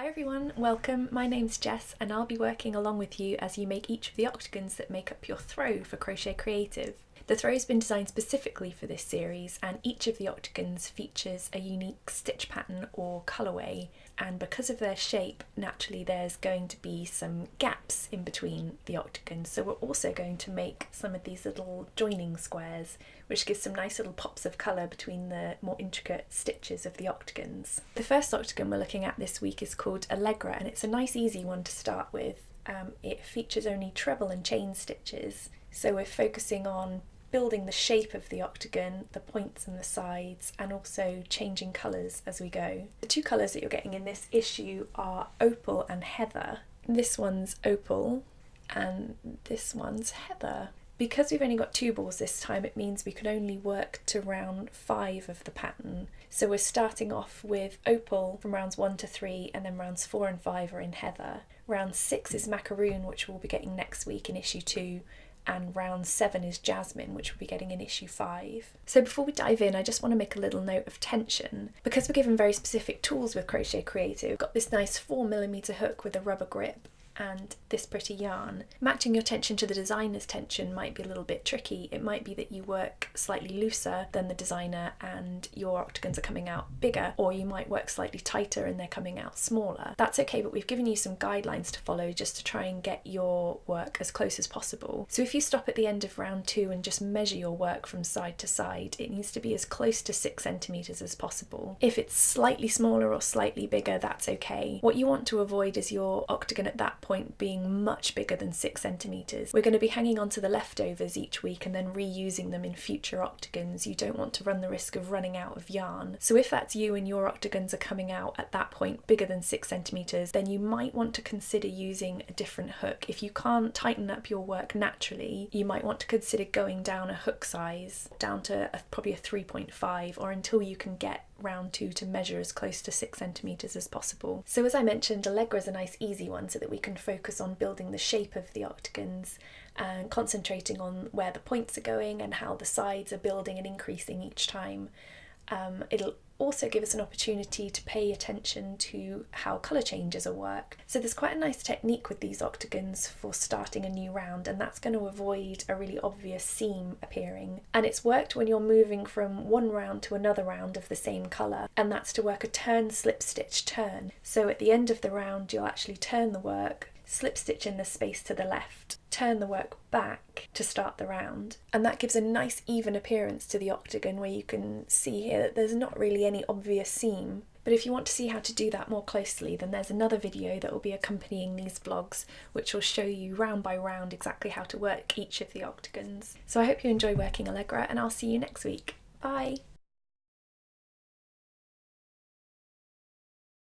Hi everyone, welcome. My name's Jess and I'll be working along with you as you make each of the octagons that make up your throw for Crochet Creative. The throw's been designed specifically for this series and each of the octagons features a unique stitch pattern or colourway, and because of their shape naturally there's going to be some gaps in between the octagons, so we're also going to make some of these little joining squares which gives some nice little pops of colour between the more intricate stitches of the octagons. The first octagon we're looking at this week is called Allegra and it's a nice easy one to start with. It features only treble and chain stitches, so we're focusing on building the shape of the octagon, the points and the sides, and also changing colours as we go. The two colours that you're getting in this issue are Opal and Heather. This one's Opal and this one's Heather. Because we've only got two balls this time, it means we can only work to round 5 of the pattern. So we're starting off with Opal from rounds 1 to 3, and then rounds 4 and 5 are in Heather. Round 6 is Macaroon, which we'll be getting next week in issue 2. And round 7 is Jasmine, which we'll be getting in issue 5. So before we dive in, I just want to make a little note of tension. Because we're given very specific tools with Crochet Creative, we've got this nice 4mm hook with a rubber grip and this pretty yarn. Matching your tension to the designer's tension might be a little bit tricky. It might be that you work slightly looser than the designer and your octagons are coming out bigger, or you might work slightly tighter and they're coming out smaller. That's okay, but we've given you some guidelines to follow just to try and get your work as close as possible. So if you stop at the end of round 2 and just measure your work from side to side, it needs to be as close to 6cm as possible. If it's slightly smaller or slightly bigger, that's okay. What you want to avoid is your octagon at that point being much bigger than 6cm. We're going to be hanging on to the leftovers each week and then reusing them in future octagons. You don't want to run the risk of running out of yarn. So if that's you and your octagons are coming out at that point bigger than 6cm, then you might want to consider using a different hook. If you can't tighten up your work naturally, you might want to consider going down a hook size, down to probably a 3.5, or until you can get round 2 to measure as close to 6cm as possible. So as I mentioned, Allegra is a nice easy one so that we can focus on building the shape of the octagons and concentrating on where the points are going and how the sides are building and increasing each time. It'll also give us an opportunity to pay attention to how colour changes are worked. So there's quite a nice technique with these octagons for starting a new round, and that's going to avoid a really obvious seam appearing. And it's worked when you're moving from one round to another round of the same colour, and that's to work a turn, slip stitch, turn. So at the end of the round you'll actually turn the work, slip stitch in the space to the left, turn the work back to start the round, and that gives a nice even appearance to the octagon where you can see here that there's not really any obvious seam. But if you want to see how to do that more closely, then there's another video that will be accompanying these vlogs which will show you round by round exactly how to work each of the octagons. So I hope you enjoy working Allegra and I'll see you next week. Bye!